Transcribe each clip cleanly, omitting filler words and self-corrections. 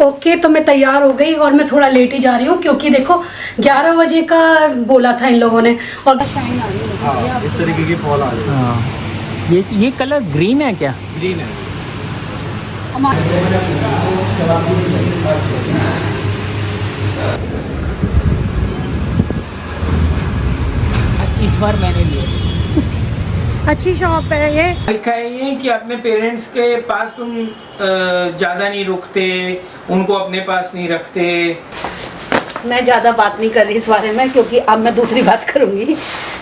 Okay, तो मैं तैयार हो गई और मैं थोड़ा लेट ही जा रही हूँ क्योंकि देखो 11 बजे का बोला था इन लोगों ने और शाइन आ रही है। हाँ, इस तरीके की फॉल आ रही है। हाँ, ये कलर ग्रीन है क्या? ग्रीन है। इस बार मैंने लिए। अच्छी शॉप है ये। लिखा है ये कि अपने पेरेंट्स के पास तुम ज़्यादा नहीं रुकते, उनको अपने पास नहीं रखते। मैं ज़्यादा बात नहीं कर रही इस बारे में क्योंकि अब मैं दूसरी बात करूँगी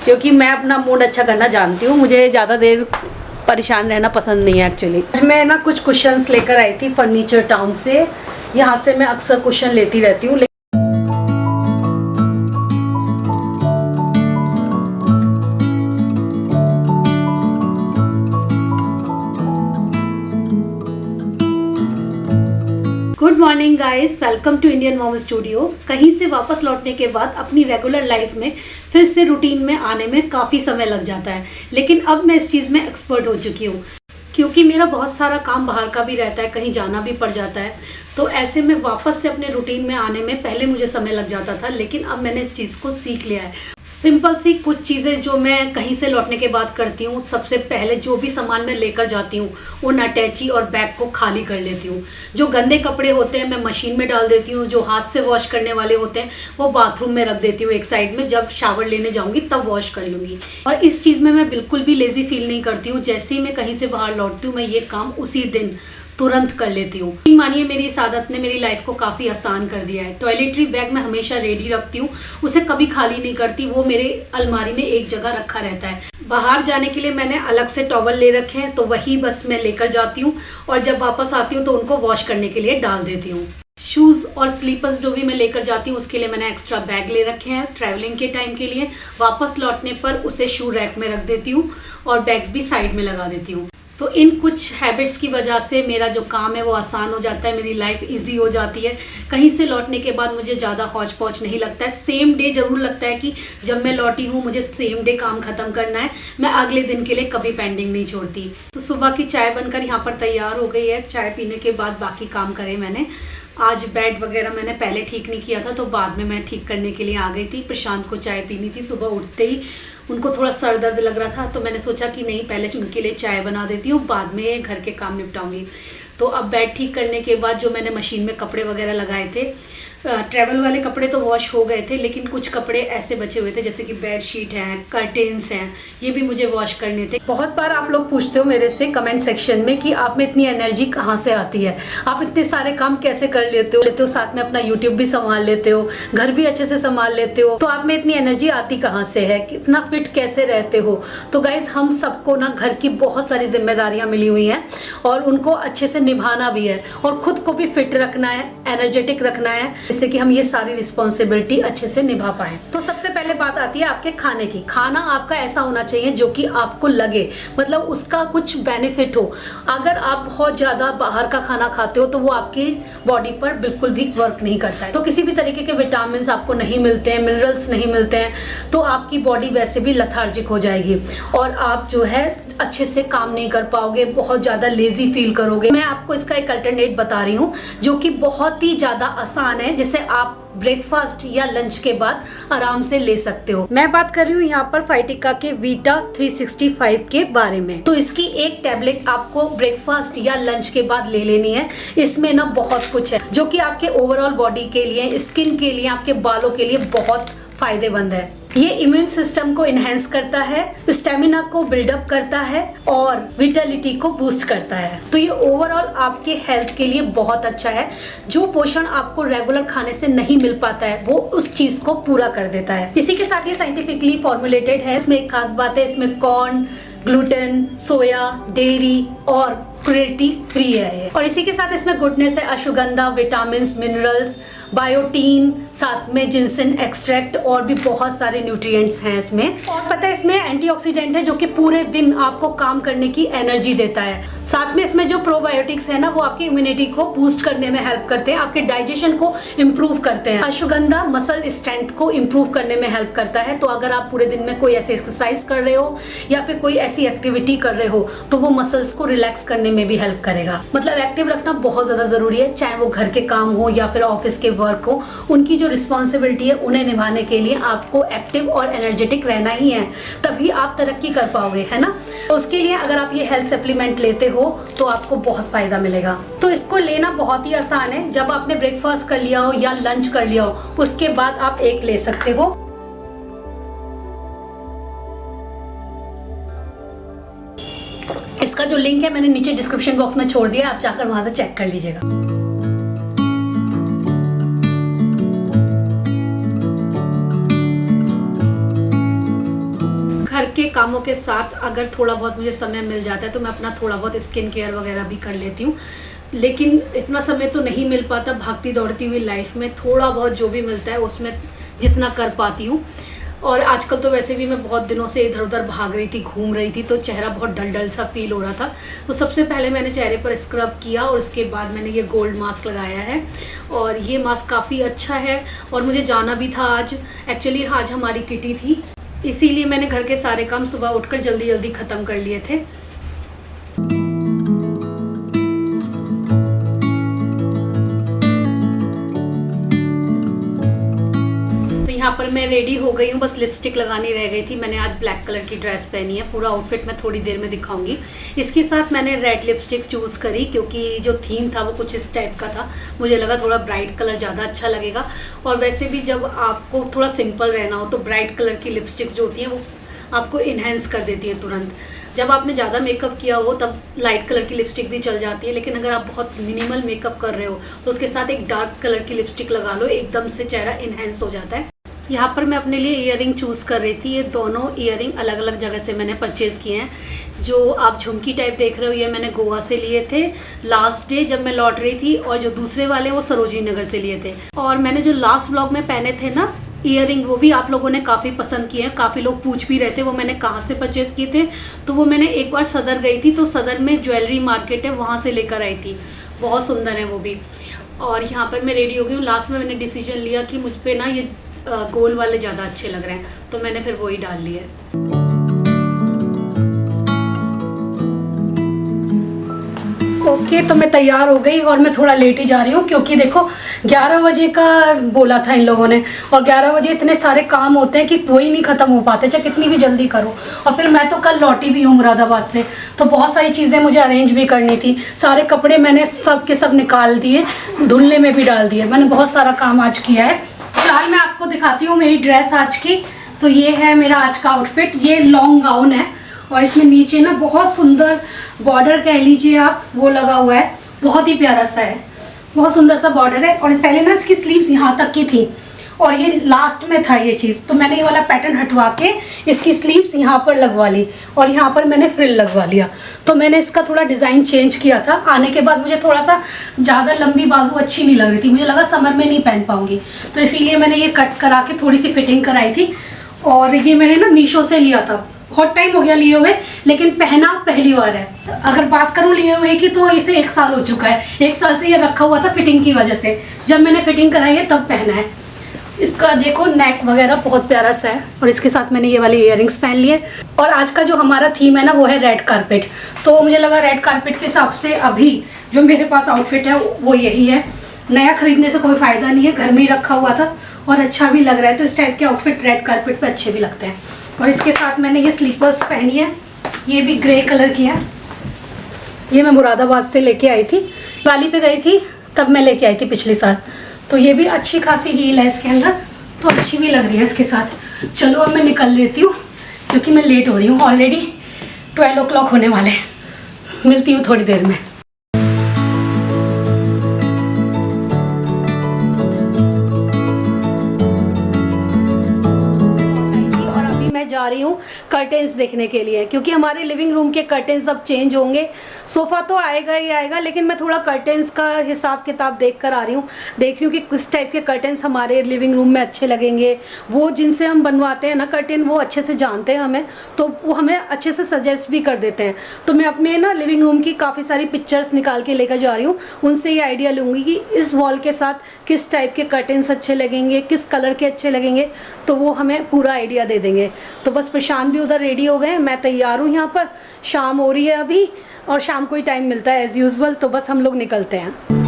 क्योंकि मैं अपना मूड अच्छा करना जानती हूँ। मुझे ज़्यादा देर परेशान रहना पसंद नहीं है एक्चुअली। मैं ना कुछ कुशन्स लेकर आई थी फर्नीचर टाउन से। यहाँ से मैं अक्सर कुशन लेती रहती हूँ। Good morning guys, welcome to Indian mom studio. कहीं से वापस लौटने के बाद अपनी रेगुलर लाइफ में फिर से रूटीन में आने में काफ़ी समय लग जाता है, लेकिन अब मैं इस चीज़ में एक्सपर्ट हो चुकी हूँ क्योंकि मेरा बहुत सारा काम बाहर का भी रहता है, कहीं जाना भी पड़ जाता है। तो ऐसे में वापस से अपने रूटीन में आने में पहले मुझे समय लग जाता था, लेकिन अब मैंने इस चीज़ को सीख लिया है। सिंपल सी कुछ चीज़ें जो मैं कहीं से लौटने के बाद करती हूँ, सबसे पहले जो भी सामान मैं लेकर जाती हूँ उन अटैची और बैग को खाली कर लेती हूँ। जो गंदे कपड़े होते हैं मैं मशीन में डाल देती हूँ, जो हाथ से वॉश करने वाले होते हैं वो बाथरूम में रख देती हूँ एक साइड में, जब शावर लेने जाऊँगी तब वॉश कर लूँगी। और इस चीज़ में मैं बिल्कुल भी लेज़ी फील नहीं करती हूँ। जैसे ही मैं कहीं से बाहर लौटती हूँ मैं ये काम उसी दिन तुरंत कर लेती हूँ। मानिए मेरी इस आदत ने मेरी लाइफ को काफ़ी आसान कर दिया है। टॉयलेटरी बैग मैं हमेशा रेडी रखती हूँ, उसे कभी खाली नहीं करती, वो मेरे अलमारी में एक जगह रखा रहता है। बाहर जाने के लिए मैंने अलग से टॉवल ले रखे हैं, तो वही बस मैं लेकर जाती हूँ और जब वापस आती हूँ तो उनको वॉश करने के लिए डाल देती हूँ। शूज़ और स्लीपर्स जो भी मैं लेकर जाती हूँ उसके लिए मैंने एक्स्ट्रा बैग ले रखे हैं ट्रैवलिंग के टाइम के लिए। वापस लौटने पर उसे शू रैक में रख देती हूँ और बैग्स भी साइड में लगा देती हूँ। तो इन कुछ हैबिट्स की वजह से मेरा जो काम है वो आसान हो जाता है, मेरी लाइफ इजी हो जाती है। कहीं से लौटने के बाद मुझे ज़्यादा हौच पौच नहीं लगता है। सेम डे ज़रूर लगता है कि जब मैं लौटी हूँ मुझे सेम डे काम ख़त्म करना है, मैं अगले दिन के लिए कभी पेंडिंग नहीं छोड़ती। तो सुबह की चाय बनकर यहाँ पर तैयार हो गई है। चाय पीने के बाद बाकी काम करे मैंने। आज बेड वगैरह मैंने पहले ठीक नहीं किया था तो बाद में मैं ठीक करने के लिए आ गई थी। प्रशांत को चाय पीनी थी, सुबह उठते ही उनको थोड़ा सर दर्द लग रहा था तो मैंने सोचा कि नहीं पहले उनके लिए चाय बना देती हूँ, बाद में घर के काम निपटाऊंगी। तो अब बेड ठीक करने के बाद जो मैंने मशीन में कपड़े वगैरह लगाए थे, ट्रैवल वाले कपड़े तो वॉश हो गए थे, लेकिन कुछ कपड़े ऐसे बचे हुए थे जैसे कि बेड शीट हैं, कर्टेन्स हैं, ये भी मुझे वॉश करने थे। बहुत बार आप लोग पूछते हो मेरे से कमेंट सेक्शन में कि आप में इतनी एनर्जी कहाँ से आती है, आप इतने सारे काम कैसे कर लेते हो, साथ में अपना यूट्यूब भी संभाल लेते हो, घर भी अच्छे से संभाल लेते हो, तो आप में इतनी एनर्जी आती कहाँ से है, कितना फिट कैसे रहते हो। तो गाइज हम सबको ना घर की बहुत सारी जिम्मेदारियाँ मिली हुई हैं और उनको अच्छे से निभाना भी है और खुद को भी फिट रखना है, एनर्जेटिक रखना है, जिससे कि हम ये सारी रिस्पॉन्सिबिलिटी अच्छे से निभा पाए। तो सबसे पहले बात आती है आपके खाने की। खाना आपका ऐसा होना चाहिए जो कि आपको लगे, मतलब उसका कुछ बेनिफिट हो। अगर आप बहुत ज़्यादा बाहर का खाना खाते हो तो वो आपकी बॉडी पर बिल्कुल भी वर्क नहीं करता है। तो किसी भी तरीके के विटामिन आपको नहीं मिलते हैं, मिनरल्स नहीं मिलते हैं, तो आपकी बॉडी वैसे भी लथार्जिक हो जाएगी और आप जो है अच्छे से काम नहीं कर पाओगे, बहुत ज़्यादा लेजी फील करोगे। मैं आपको इसका एक अल्टरनेट बता रही हूँ जो कि बहुत ही ज़्यादा आसान है, जिसे आप ब्रेकफास्ट या लंच के बाद आराम से ले सकते हो। मैं बात कर रही हूँ यहाँ पर फाइटिका के वीटा 365 के बारे में। तो इसकी एक टैबलेट आपको ब्रेकफास्ट या लंच के बाद ले लेनी है। इसमें ना बहुत कुछ है जो कि आपके ओवरऑल बॉडी के लिए, स्किन के लिए, आपके बालों के लिए बहुत फायदेमंद है। ये इम्यून सिस्टम को इनहेंस करता है, स्टेमिना को बिल्डअप करता है और विटलिटी को बूस्ट करता है। तो ये ओवरऑल आपके हेल्थ के लिए बहुत अच्छा है। जो पोषण आपको रेगुलर खाने से नहीं मिल पाता है वो उस चीज को पूरा कर देता है। इसी के साथ ये साइंटिफिकली फॉर्मुलेटेड है। इसमें एक खास बात है, इसमें कॉर्न, ग्लूटेन, सोया, डेयरी और क्रुएल्टी फ्री है। और इसी के साथ इसमें गुडनेस है, अश्वगंधा, विटामिन, मिनरल्स, बायोटीन, साथ में जिनसेन एक्सट्रैक्ट और भी बहुत सारे न्यूट्रिएंट्स हैं इसमें। और पता है इसमें एंटीऑक्सीडेंट है जो कि पूरे दिन आपको काम करने की एनर्जी देता है। साथ में इसमें जो प्रोबायोटिक्स है ना वो आपकी इम्यूनिटी को बूस्ट करने में हेल्प करते हैं, आपके डाइजेशन को इम्प्रूव करते हैं। अश्वगंधा मसल स्ट्रेंथ को इम्प्रूव करने में हेल्प करता है। तो अगर आप पूरे दिन में कोई ऐसी एक्सरसाइज कर रहे हो या फिर कोई ऐसी एक्टिविटी कर रहे हो तो वो मसल्स को रिलैक्स करने करने में भी हेल्प करेगा। मतलब एक्टिव रखना बहुत ज़्यादा ज़रूरी है, चाहे वो घर के काम हो या फिर ऑफिस के वर्क हो। उनकी जो रिस्पॉन्सिबिलिटी है उन्हें निभाने के लिए आपको एक्टिव और एनर्जेटिक रहना ही है, तभी आप तरक्की कर पाओगे, है ना। तो उसके लिए अगर आप ये हेल्थ सप्लीमेंट लेते हो तो आपको बहुत फ़ायदा मिलेगा। तो इसको लेना बहुत ही आसान है। जब आपने ब्रेकफास्ट कर लिया हो या लंच कर लिया हो उसके बाद आप एक ले सकते हो। इसका जो लिंक है मैंने नीचे डिस्क्रिप्शन बॉक्स में छोड़ दिया, आप जाकर वहां से चेक कर लीजिएगा। घर के कामों के साथ अगर थोड़ा बहुत मुझे समय मिल जाता है तो मैं अपना थोड़ा बहुत स्किन केयर वगैरह भी कर लेती हूँ, लेकिन इतना समय तो नहीं मिल पाता भागती दौड़ती हुई लाइफ में। थोड़ा बहुत जो भी मिलता है उसमें जितना कर पाती हूँ। और आजकल तो वैसे भी मैं बहुत दिनों से इधर उधर भाग रही थी, घूम रही थी, तो चेहरा बहुत डल डल सा फील हो रहा था। तो सबसे पहले मैंने चेहरे पर स्क्रब किया और उसके बाद मैंने ये गोल्ड मास्क लगाया है। और ये मास्क काफ़ी अच्छा है और मुझे जाना भी था आज। एक्चुअली आज हमारी किटी थी, इसीलिए मैंने घर के सारे काम सुबह उठकर जल्दी जल्दी ख़त्म कर लिए थे। यहाँ पर मैं रेडी हो गई हूँ, बस लिपस्टिक लगानी रह गई थी। मैंने आज ब्लैक कलर की ड्रेस पहनी है, पूरा आउटफिट मैं थोड़ी देर में दिखाऊंगी। इसके साथ मैंने रेड लिपस्टिक चूज़ करी क्योंकि जो थीम था वो कुछ इस टाइप का था। मुझे लगा थोड़ा ब्राइट कलर ज़्यादा अच्छा लगेगा। और वैसे भी जब आपको थोड़ा सिंपल रहना हो तो ब्राइट कलर की लिपस्टिक्स जो होती हैं वो आपको इन्हेंस कर देती है तुरंत। जब आपने ज़्यादा मेकअप किया हो तब लाइट कलर की लिपस्टिक भी चल जाती है, लेकिन अगर आप बहुत मिनिमल मेकअप कर रहे हो तो उसके साथ एक डार्क कलर की लिपस्टिक लगा लो, एकदम से चेहरा इन्हेंस हो जाता है। यहाँ पर मैं अपने लिए ईयरिंग चूज़ कर रही थी। ये दोनों ईयरिंग अलग अलग जगह से मैंने परचेज़ किए हैं। जो आप झुमकी टाइप देख रहे हो ये मैंने गोवा से लिए थे लास्ट डे जब मैं लौट रही थी, और जो दूसरे वाले वो सरोजिनी नगर से लिए थे। और मैंने जो लास्ट व्लॉग में पहने थे ना ईयरिंग, वो भी आप लोगों ने काफ़ी पसंद किए हैं। काफ़ी लोग पूछ भी रहे थे वो मैंने कहाँ से परचेज़ किए थे। तो वो मैंने एक बार सदर गई थी तो सदर में ज्वेलरी मार्केट है, वहाँ से लेकर आई थी। बहुत सुंदर है वो भी। और यहाँ पर मैं रेडी हो गई हूँ। लास्ट में मैंने डिसीजन लिया कि मुझ पर ना ये गोल वाले ज़्यादा अच्छे लग रहे हैं, तो मैंने फिर वही डाल लिए। ओके, तो मैं तैयार हो गई और मैं थोड़ा लेट ही जा रही हूँ क्योंकि देखो 11 बजे का बोला था इन लोगों ने, और 11 बजे इतने सारे काम होते हैं कि कोई नहीं ख़त्म हो पाते चाहे कितनी भी जल्दी करो। और फिर मैं तो कल लौटी भी हूँ मुरादाबाद से, तो बहुत सारी चीज़ें मुझे अरेंज भी करनी थी। सारे कपड़े मैंने सब के सब निकाल दिए, धुलने में भी डाल दिए। मैंने बहुत सारा काम आज किया है। फिलहाल मैं आपको दिखाती हूँ मेरी ड्रेस आज की। तो ये है मेरा आज का आउटफिट। ये लॉन्ग गाउन है और इसमें नीचे ना बहुत सुंदर बॉर्डर कह लीजिए आप, वो लगा हुआ है। बहुत ही प्यारा सा है, बहुत सुंदर सा बॉर्डर है। और पहले ना इसकी स्लीव्स यहाँ तक की थी और ये लास्ट में था ये चीज़, तो मैंने ये वाला पैटर्न हटवा के इसकी स्लीव्स यहाँ पर लगवा ली और यहाँ पर मैंने फ्रिल लगवा लिया। तो मैंने इसका थोड़ा डिज़ाइन चेंज किया था। आने के बाद मुझे थोड़ा सा ज़्यादा लंबी बाजू अच्छी नहीं लग रही थी, मुझे लगा समर में नहीं पहन पाऊँगी, तो इसीलिए मैंने ये कट करा के थोड़ी सी फिटिंग कराई थी। और ये मैंने ना मीशो से लिया था, बहुत टाइम हो गया लिए हुए, लेकिन पहना पहली बार है। अगर बात करूँ लिए हुए की तो इसे 1 साल हो चुका है। 1 साल से ये रखा हुआ था फिटिंग की वजह से, जब मैंने फिटिंग कराई है तब पहना है। इसका देखो नेक वगैरह बहुत प्यारा सा है और इसके साथ मैंने ये वाले इयररिंग्स पहन लिए। और आज का जो हमारा थीम है ना वो है रेड कारपेट, तो मुझे लगा रेड कारपेट के हिसाब से अभी जो मेरे पास आउटफिट है वो यही है। नया खरीदने से कोई फ़ायदा नहीं है, घर में ही रखा हुआ था और अच्छा भी लग रहा है, तो इस टाइप के आउटफिट रेड कारपेट पे अच्छे भी लगते हैं। और इसके साथ मैंने ये स्लीपर्स पहनी है, ये भी ग्रे कलर की है। ये मैं मुरादाबाद से लेके आई थी, दिवाली पे गई थी तब मैं लेके आई थी पिछले साल। तो ये भी अच्छी खासी हील है इसके अंदर, तो अच्छी भी लग रही है इसके साथ। चलो अब मैं निकल लेती हूँ क्योंकि मैं लेट हो रही हूँ, ऑलरेडी 12 o'clock होने वाले। मिलती हूँ थोड़ी देर में। जा रही हूँ कर्टेंस देखने के लिए, क्योंकि हमारे लिविंग रूम के कर्टेंस अब चेंज होंगे। सोफ़ा तो आएगा ही आएगा, लेकिन मैं थोड़ा कर्टेंस का हिसाब किताब देख कर आ रही हूँ। देख रही हूँ कि किस टाइप के कर्टेंस हमारे लिविंग रूम में अच्छे लगेंगे। वो जिनसे हम बनवाते हैं ना कर्टेन, वो अच्छे से जानते हैं हमें, तो वो हमें अच्छे से सजेस्ट भी कर देते हैं। तो मैं अपने ना लिविंग रूम की काफ़ी सारी पिक्चर्स निकाल के लेकर जा रही हूँ, उनसे ये आइडिया लूँगी कि इस वॉल के साथ किस टाइप के कर्टेंस अच्छे लगेंगे, किस कलर के अच्छे लगेंगे, तो वो हमें पूरा आइडिया दे देंगे। तो बस प्रशांत भी उधर उधर रेडी हो गए, मैं तैयार हूँ यहाँ पर। शाम हो रही है अभी और शाम को ही टाइम मिलता है एज़ यूजुअल, तो बस हम लोग निकलते हैं।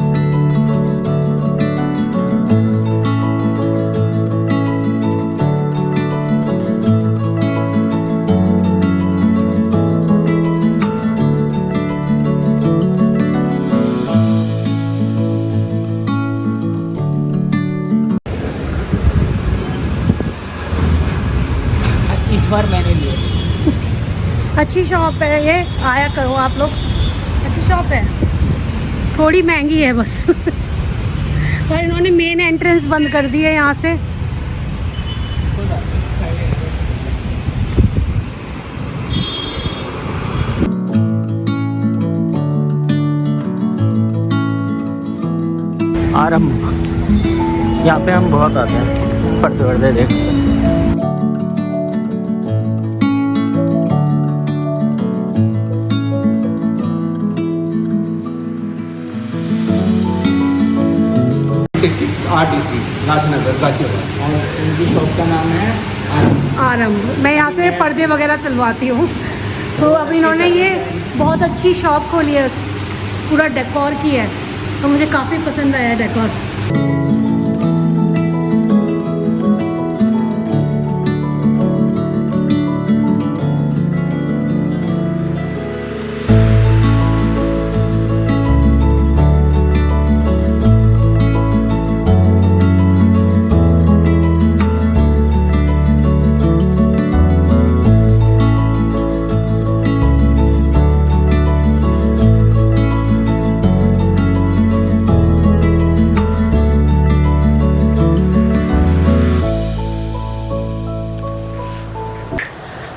इस बार मैंने लिए। अच्छी शॉप है ये, आया करो आप लोग, अच्छी शॉप है, थोड़ी महंगी है बस। और इन्होंने मेन एंट्रेंस बंद कर दी है यहाँ से। आरंभ, यहाँ पे हम बहुत आते हैं पढ़ते पढ़ते देख। RTC राजनगर गाजियाबाद, और उनकी शॉप का नाम है आरंभ। मैं यहाँ से पर्दे वगैरह सिलवाती हूँ। तो अब इन्होंने ये बहुत अच्छी शॉप खोली है, पूरा डेकोर की है, तो मुझे काफ़ी पसंद आया डेकोर।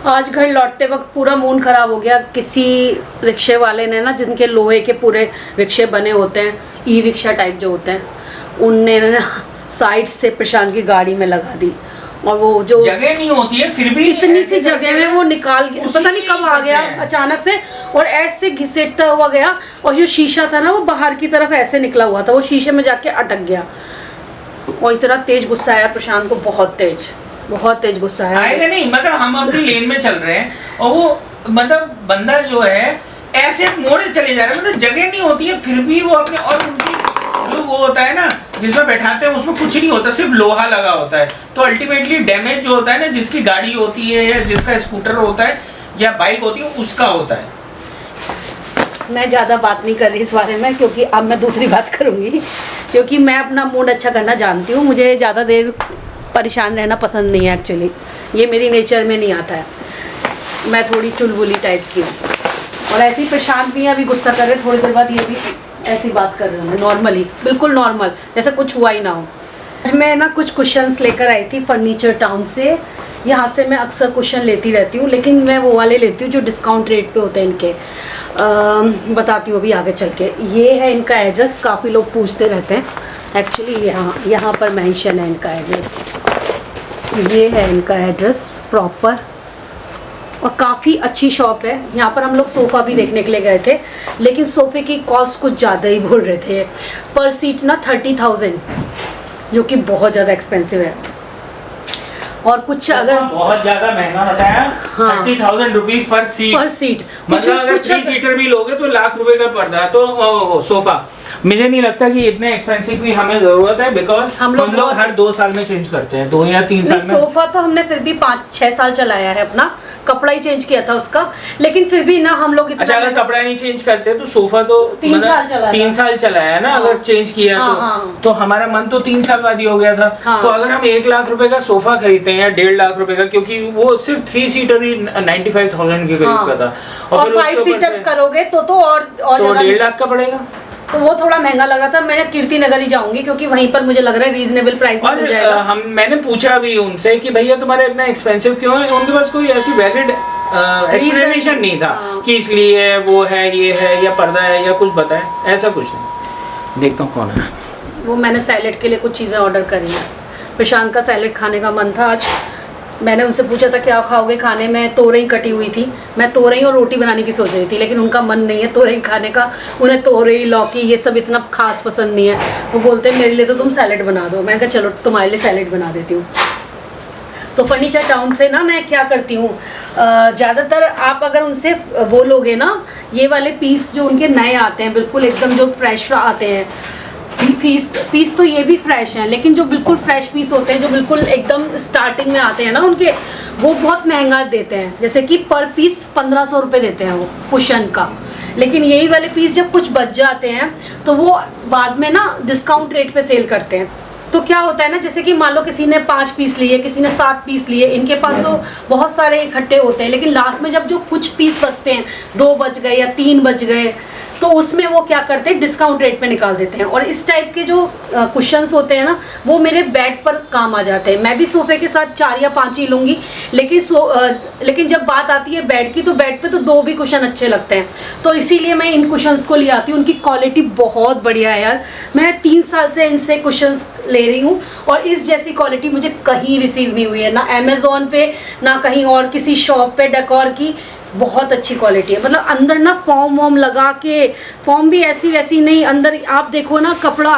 आज घर लौटते वक्त पूरा मूड ख़राब हो गया। किसी रिक्शे वाले ने ना, जिनके लोहे के पूरे रिक्शे बने होते हैं, ई रिक्शा टाइप जो होते हैं, उनने ना साइड से प्रशांत की गाड़ी में लगा दी। और वो जो जगह नहीं होती है फिर भी इतनी सी जगह में वो निकाल के पता नहीं कब आ गया अचानक से, और ऐसे घिसेटता हुआ गया। और जो शीशा था ना वो बाहर की तरफ ऐसे निकला हुआ था, वो शीशे में जाके अटक गया। और इतना तेज गुस्सा आया प्रशांत को, बहुत तेज गुस्सा आएगा नहीं। मतलब हम अपनी लेन में चल रहे हैं और वो मतलब बंदा जो है ऐसे मोड़े चले जा रहा है, मतलब जगह नहीं होती है फिर भी वो अपने, और उनकी जो वो होता है ना जिसमें बैठाते हैं उसमें कुछ नहीं होता, सिर्फ लोहा लगा होता है। तो अल्टीमेटली डैमेज जो होता है ना, जिसकी गाड़ी होती है या जिसका स्कूटर होता है या बाइक होती है उसका होता है। मैं ज़्यादा बात नहीं कर रही इस बारे में, क्योंकि अब मैं दूसरी बात करूँगी, क्योंकि मैं अपना मूड अच्छा करना जानती हूँ। मुझे ज़्यादा देर परेशान रहना पसंद नहीं है एक्चुअली, ये मेरी नेचर में नहीं आता है। मैं थोड़ी चुलबुली टाइप की हूँ, और ऐसे ही प्रशांत भी अभी गुस्सा कर रहे, थोड़ी देर बाद ये भी ऐसी बात कर रहे हैं नॉर्मली, बिल्कुल नॉर्मल, जैसे कुछ हुआ ही ना हो। आज मैं ना कुछ कुशन्स लेकर आई थी फर्नीचर टाउन से। यहाँ से मैं अक्सर कुशन लेती रहती हूँ, लेकिन मैं वो वाले लेती हूँ जो डिस्काउंट रेट पे होते हैं इनके। बताती हूँ अभी आगे चल के। ये है इनका एड्रेस, काफ़ी लोग पूछते रहते हैं एक्चुअली, यहाँ पर मेंशन है इनका एड्रेस। ये है इनका एड्रेस प्रॉपर, और काफ़ी अच्छी शॉप है। यहाँ पर हम लोग सोफ़ा भी देखने के लिए गए थे, लेकिन सोफ़े की कॉस्ट कुछ ज़्यादा ही बोल रहे थे, पर सीट ना 30,000, जो कि बहुत ज़्यादा एक्सपेंसिव है। और कुछ अगर बहुत ज़्यादा महंगा बताया, 30,000 रुपीज़ पर सीट। मतलब अगर 3 सीटर भी लोगे तो लाख रुपए का पड़ता है। तो सोफ़ा मुझे नहीं लगता कि इतने एक्सपेंसिव की हमें जरूरत है, बिकॉज हम लोग हर 2 साल में चेंज करते हैं, 2 या 3 साल में। सोफा तो हमने फिर भी 5-6 साल चलाया है, अपना कपड़ा ही चेंज किया था उसका, लेकिन फिर भी ना हम लोग अच्छा, अगर कपड़ा नहीं चेंज करते तो सोफा तो 3 साल चलाया है ना। अगर चेंज किया तो हमारा मन तो 3 साल बाद ही हो गया था। तो अगर हम 1 लाख रुपए का सोफा खरीदते हैं या 1.5 लाख रुपए का, क्योंकि वो सिर्फ 3 सीटर ही 95,000 के करीब का था, और 5 सीटर करोगे तो और 1.5 लाख का पड़ेगा, तो वो थोड़ा महंगा लग रहा था। मैं कीर्ति नगर ही जाऊंगी, क्योंकि वहीं पर मुझे लग रहा है रीजनेबल प्राइस में मिल जाएगा। मैंने पूछा भी उनसे कि भैया तुम्हारा इतना एक्सपेंसिव क्यों है, उनके पास कोई ऐसी वैलिड एक्सप्लेनेशन नहीं था कि इसलिए वो है, ये है, या पर्दा है, या कुछ बताए, ऐसा कुछ नहीं। देखता हूँ कौन है वो। मैंने सैलेड के लिए कुछ चीज़ें ऑर्डर करी हैं। प्रशांत का सैलेड खाने का मन था आज। मैंने उनसे पूछा था क्या खाओगे खाने में, तोरई कटी हुई थी। मैं तोरई और रोटी बनाने की सोच रही थी, लेकिन उनका मन नहीं है तोरई खाने का। उन्हें तोरई, लौकी ये सब इतना खास पसंद नहीं है। वो बोलते हैं मेरे लिए तो तुम सैलेड बना दो। मैंने कहा चलो तुम्हारे लिए सैलेड बना देती हूँ। तो फर्नीचर टाउन से ना मैं क्या करती हूँ, ज़्यादातर आप अगर उनसे वो लोगे ना, ये वाले पीस जो उनके नए आते हैं बिल्कुल एकदम जो फ्रेश आते हैं, पीस तो ये भी फ्रेश हैं, लेकिन जो बिल्कुल फ्रेश पीस होते हैं जो बिल्कुल एकदम स्टार्टिंग में आते हैं ना उनके, वो बहुत महंगा देते हैं। जैसे कि पर पीस 1500 रुपये देते हैं वो कुशन का। लेकिन यही वाले पीस जब कुछ बच जाते हैं तो वो बाद में ना डिस्काउंट रेट पे सेल करते हैं। तो क्या होता है ना, जैसे कि मान लो किसी ने 5 पीस लिए, किसी ने 7 पीस लिए, इनके पास तो बहुत सारे इकट्ठे होते हैं, लेकिन लास्ट में जब जो कुछ पीस बचते हैं, 2 बच गए या 3 बच गए, तो उसमें वो क्या करते हैं, डिस्काउंट रेट पे निकाल देते हैं। और इस टाइप के जो कुशन्स होते हैं ना, वो मेरे बेड पर काम आ जाते हैं। मैं भी सोफे के साथ 4 या 5 ही लूँगी, लेकिन जब बात आती है बेड की, तो बेड पे तो 2 भी कुशन अच्छे लगते हैं। तो इसीलिए मैं इन कुशन्स को ले आती हूँ। उनकी क्वालिटी बहुत बढ़िया है यार। मैं 3 साल से इनसे कुशन्स ले रही हूँ और इस जैसी क्वालिटी मुझे कहीं रिसीव नहीं हुई है, ना अमेज़ॉन पे, ना कहीं और किसी शॉप पे डेकोर की। बहुत अच्छी क्वालिटी है, मतलब अंदर ना फॉर्म वॉर्म लगा के, फॉर्म भी ऐसी वैसी नहीं, अंदर आप देखो ना कपड़ा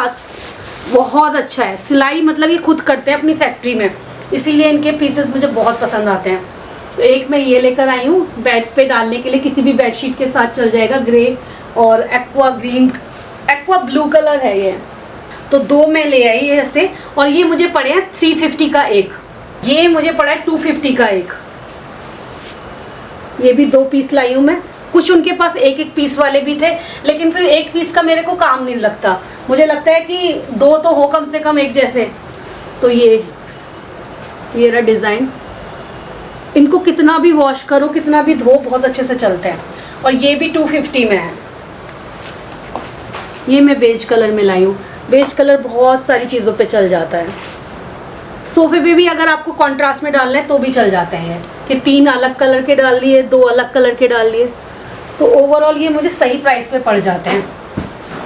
बहुत अच्छा है। सिलाई मतलब ये खुद करते हैं अपनी फैक्ट्री में, इसीलिए इनके पीसेस मुझे बहुत पसंद आते हैं। तो एक मैं ये लेकर आई हूँ बेड पे डालने के लिए, किसी भी बेडशीट के साथ चल जाएगा। ग्रे और aqua green, aqua blue colour है ये। तो 2 मैं ले आई है ऐसे, और ये मुझे पड़े हैं 350 का एक, ये मुझे पड़ा है 250 का एक। ये भी 2 पीस लाई हूँ मैं। कुछ उनके पास 1-1 पीस वाले भी थे, लेकिन फिर 1 पीस का मेरे को काम नहीं लगता। मुझे लगता है कि 2 तो हो कम से कम एक जैसे। तो ये रहा डिज़ाइन। इनको कितना भी वॉश करो, कितना भी धो, बहुत अच्छे से चलते हैं। और ये भी 250 में है। ये मैं बेज कलर में लाई हूँ। बेज कलर बहुत सारी चीज़ों पे चल जाता है। सोफे पे भी अगर आपको कॉन्ट्रास्ट में डालना है तो भी चल जाते हैं, कि 3 अलग कलर के डाल लिए, 2 अलग कलर के डाल लिए। तो ओवरऑल ये मुझे सही प्राइस पे पड़ जाते हैं।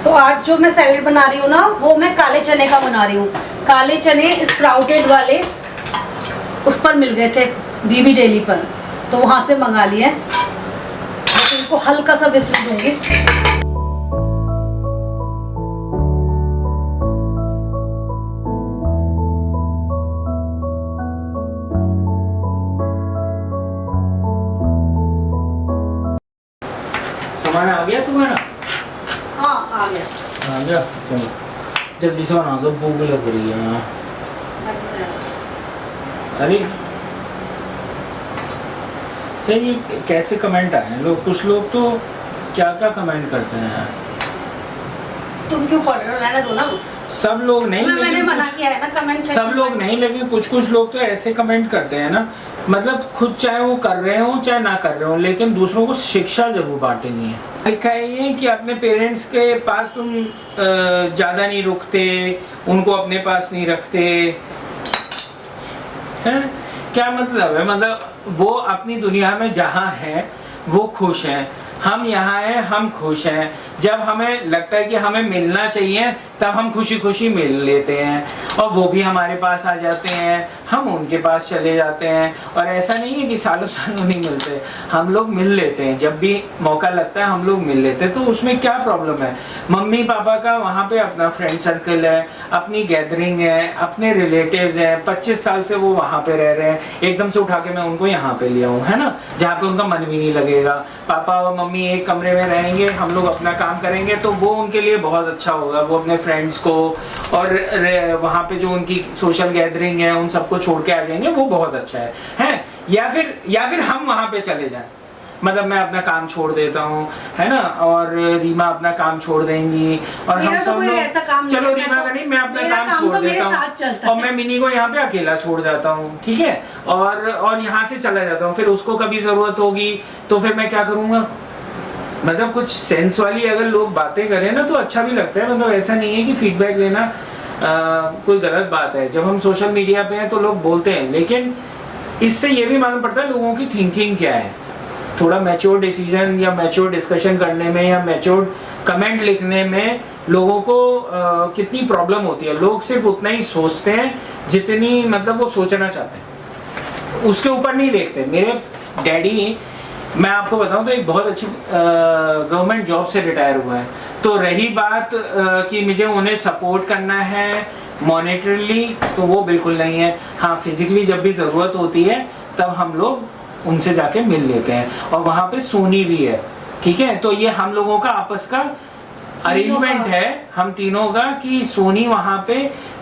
तो आज जो मैं सैलेड बना रही हूँ ना, वो मैं काले चने का बना रही हूँ। काले चने स्प्राउटेड वाले उस पर मिल गए थे बीबी डेली पर, तो वहाँ से मंगा लिए। तो इनको हल्का सा विसल दूँगी। सामान आ गया तुम्हारा? हाँ आ गया। आ गया, चलो जल्दी से बना दो, भूख लग रही है। अरे ये कैसे कमेंट आए लोग, कुछ लोग तो क्या क्या कमेंट करते हैं। तुम क्यों पढ़ रहे हो, रहने दो ना। सब लोग नहीं, मैंने मना किया है ना कमेंट सब लोग नहीं, लेकिन कुछ लोग तो ऐसे कमेंट करते हैं ना, मतलब खुद चाहे वो कर रहे हो चाहे ना कर रहे हो, लेकिन दूसरों को शिक्षा जरूर बांटनी है। लिखा है ये कि अपने पेरेंट्स के पास तुम ज़्यादा नहीं रुकते, उनको अपने पास नहीं रखते हैं। क्या मतलब है? मतलब वो अपनी दुनिया में जहाँ है वो खुश हैं, हम यहाँ हैं हम खुश हैं। जब हमें लगता है कि हमें मिलना चाहिए तब हम खुशी खुशी मिल लेते हैं, और वो भी हमारे पास आ जाते हैं, हम उनके पास चले जाते हैं। और ऐसा नहीं है कि सालों सालों नहीं मिलते, हम लोग मिल लेते हैं, जब भी मौका लगता है हम लोग मिल लेते हैं। तो उसमें क्या प्रॉब्लम है? मम्मी पापा का वहाँ पे अपना फ्रेंड सर्कल है, अपनी गैदरिंग है, अपने रिलेटिव्स हैं, 25 साल से वो वहाँ पे रह रहे हैं, एकदम से उठा के मैं उनको यहाँ पे लिया हूँ, है ना, जहाँ पे उनका मन भी नहीं लगेगा। पापा और मम्मी एक कमरे में रहेंगे, हम लोग अपना काम करेंगे, तो वो उनके लिए बहुत अच्छा होगा। वो अपने फ्रेंड्स को और वहाँ पे जो उनकी सोशल गैदरिंग है उन सबको छोड़ के आ जाएंगे, वो बहुत अच्छा है? या फिर हम वहाँ पे चले जाएं, मतलब मैं अपना काम छोड़ देता हूँ, है ना, और रीमा अपना काम छोड़ देंगी, और हम सब लोग, चलो रीमा का नहीं, मैं अपना काम छोड़ देता हूँ और मैं मिनी को यहाँ पे अकेला छोड़ जाता हूँ, ठीक है, और यहाँ से चला जाता हूँ। फिर उसको कभी जरूरत होगी तो फिर मैं क्या करूँगा? मतलब कुछ सेंस वाली अगर लोग बातें करें ना तो अच्छा भी लगता है। मतलब ऐसा नहीं है कि फीडबैक लेना कोई गलत बात है। जब हम सोशल मीडिया पे हैं तो लोग बोलते हैं, लेकिन इससे ये भी मालूम पड़ता है लोगों की थिंकिंग क्या है। थोड़ा मैच्योर डिसीजन या मैच्योर डिस्कशन करने में या मैच्योर कमेंट लिखने में लोगों को कितनी प्रॉब्लम होती है। लोग सिर्फ उतना ही सोचते हैं जितनी मतलब वो सोचना चाहते हैं, उसके ऊपर नहीं देखते। मेरे डैडी, मैं आपको बताऊं तो एक बहुत अच्छी गवर्नमेंट जॉब से रिटायर हुआ है। तो रही बात कि मुझे उन्हें सपोर्ट करना है, मॉनेटरीली तो वो बिल्कुल नहीं है। हाँ, फिजिकली जब भी ज़रूरत होती है तब हम लोग उनसे जाके मिल लेते हैं। और वहाँ पे सोनी भी है, ठीक है। तो ये हम लोगों का आपस का अरेंजमेंट है, हम तीनों का, कि सोनी वहाँ पे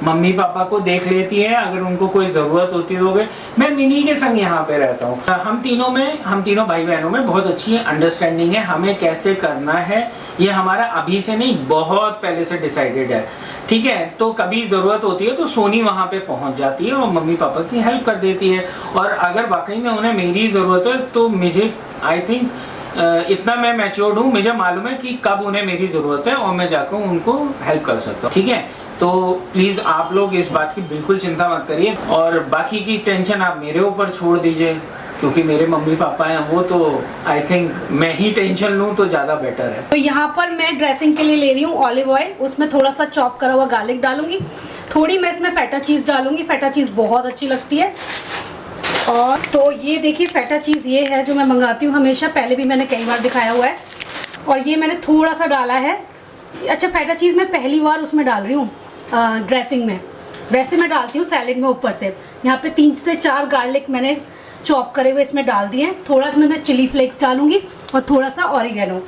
मम्मी पापा को देख लेती है, अगर उनको कोई ज़रूरत होती है तो मैं मिनी के संग यहाँ पे रहता हूँ। हम तीनों भाई बहनों में बहुत अच्छी अंडरस्टैंडिंग है। हमें कैसे करना है ये हमारा अभी से नहीं, बहुत पहले से डिसाइडेड है, ठीक है। तो कभी ज़रूरत होती है तो सोनी वहाँ पे पहुँच जाती है और मम्मी पापा की हेल्प कर देती है। और अगर वाकई में उन्हें मेरी ज़रूरत है तो मुझे आई थिंक इतना मैं मैच्योर्ड हूँ, मुझे मालूम है कि कब उन्हें मेरी ज़रूरत है और मैं जाकर उनको हेल्प कर सकता हूँ, ठीक है। तो प्लीज़ आप लोग इस बात की बिल्कुल चिंता मत करिए और बाकी की टेंशन आप मेरे ऊपर छोड़ दीजिए, क्योंकि मेरे मम्मी पापा हैं वो, तो आई थिंक मैं ही टेंशन लूँ तो ज़्यादा बेटर है। तो यहाँ पर मैं ड्रेसिंग के लिए ले रही हूँ ऑलिव ऑयल, उसमें थोड़ा सा चॉप करा हुआ गार्लिक डालूंगी, थोड़ी मैं इसमें फेटा चीज़ डालूंगी, फेटा चीज़ बहुत अच्छी लगती है। और तो ये देखिए फेटा चीज़ ये है जो मैं मंगाती हूँ हमेशा, पहले भी मैंने कई बार दिखाया हुआ है। और ये मैंने थोड़ा सा डाला है। अच्छा, फेटा चीज़ मैं पहली बार उसमें डाल रही हूँ ड्रेसिंग में, वैसे मैं डालती हूँ सैलेड में ऊपर से। यहाँ पे 3 से 4 गार्लिक मैंने चॉप करे हुए इसमें डाल दिए हैं। थोड़ा इसमें मैं चिली फ्लेक्स डालूंगी और थोड़ा सा ऑरिगेनो।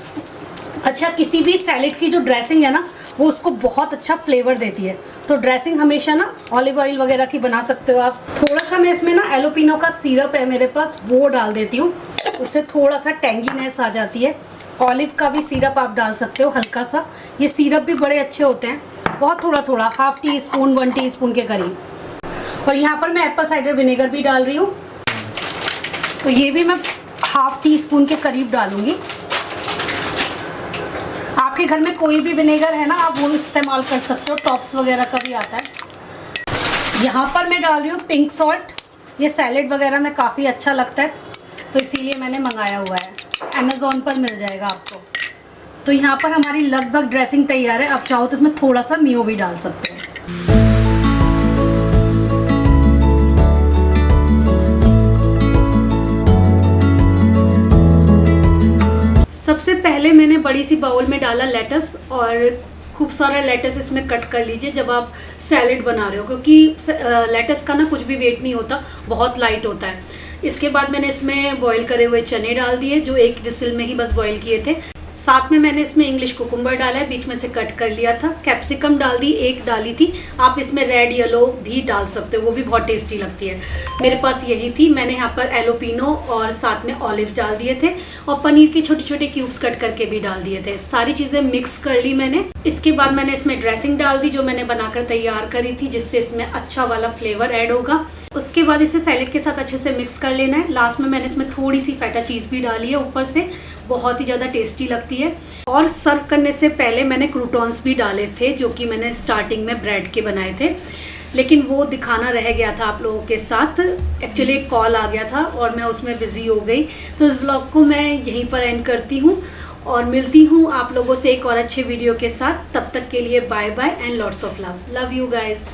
अच्छा, किसी भी सैलेड की जो ड्रेसिंग है ना वो उसको बहुत अच्छा फ्लेवर देती है। तो ड्रेसिंग हमेशा ना ऑलिव ऑयल वगैरह की बना सकते हो आप। थोड़ा सा मैं इसमें ना एलोपिनो का सिरप है मेरे पास, वो डाल देती हूँ, उससे थोड़ा सा टेंगीनेस आ जाती है। ऑलिव का भी सिरप आप डाल सकते हो हल्का सा, ये सिरप भी बड़े अच्छे होते हैं। बहुत थोड़ा थोड़ा, ½ टीस्पून 1 टीस्पून के करीब। और यहाँ पर मैं एप्पल साइडर विनेगर भी डाल रही हूँ, तो ये भी मैं ½ टीस्पून के करीब डालूंगी। आपके घर में कोई भी विनेगर है ना, आप वो इस्तेमाल कर सकते हो, टॉप्स वगैरह का भी आता है। यहाँ पर मैं डाल रही हूँ पिंक सॉल्ट, ये सैलेड वगैरह में काफ़ी अच्छा लगता है, तो इसीलिए मैंने मंगाया हुआ है। अमेज़ॉन पर मिल जाएगा आपको। तो यहाँ पर हमारी लगभग ड्रेसिंग तैयार है। आप चाहो तो इसमें थोड़ा सा मियो भी डाल सकते हो। सबसे पहले मैंने बड़ी सी बाउल में डाला लेटस, और खूब सारा लेटस इसमें कट कर लीजिए जब आप सैलेड बना रहे हो, क्योंकि लेटस का ना कुछ भी वेट नहीं होता, बहुत लाइट होता है। इसके बाद मैंने इसमें बॉईल करे हुए चने डाल दिए, जो 1 विसिल में ही बस बॉईल किए थे। साथ में मैंने इसमें इंग्लिश कुकुम्बर डाला है, बीच में से कट कर लिया था। कैप्सिकम डाल दी, 1 डाली थी। आप इसमें रेड येलो भी डाल सकते हो, वो भी बहुत टेस्टी लगती है। मेरे पास यही थी। मैंने यहाँ पर एलोपिनो और साथ में ऑलिव्स डाल दिए थे, और पनीर के छोटे छोटे क्यूब्स कट करके भी डाल दिए थे। सारी चीज़ें मिक्स कर ली मैंने। इसके बाद मैंने इसमें ड्रेसिंग डाल दी, जो मैंने बनाकर तैयार करी थी, जिससे इसमें अच्छा वाला फ्लेवर ऐड होगा। उसके बाद इसे सैलेड के साथ अच्छे से मिक्स कर लेना है। लास्ट में मैंने इसमें थोड़ी सी फेटा चीज़ भी डाली है ऊपर से, बहुत ही ज़्यादा टेस्टी लगती है। और सर्व करने से पहले मैंने क्रूटॉन्स भी डाले थे, जो कि मैंने स्टार्टिंग में ब्रेड के बनाए थे, लेकिन वो दिखाना रह गया था आप लोगों के साथ। एक्चुअली एक कॉल आ गया था और मैं उसमें बिज़ी हो गई। तो इस व्लॉग को मैं यहीं पर एंड करती हूँ और मिलती हूँ आप लोगों से एक और अच्छे वीडियो के साथ। तब तक के लिए bye bye and lots of love. Love you guys.